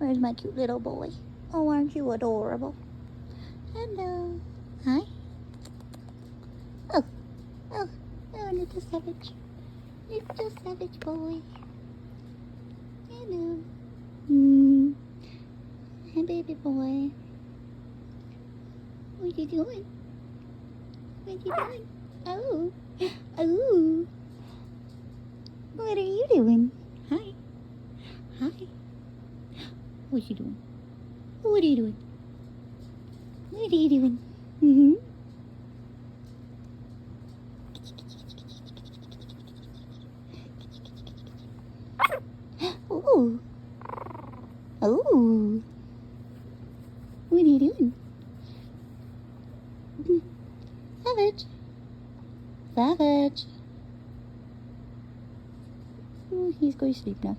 There's my cute little boy. Oh, aren't you adorable? Hello. Hi. Oh, oh, little savage. Little savage boy. Hello. Hey, baby boy. What you doing? What you doing? Oh. Oh. What are you doing? Hi. Hi. What you doing? What are you doing? What are you doing? Mm-hmm. Oh. Oh. What are you doing? Savage. Savage. Oh, he's going to sleep now.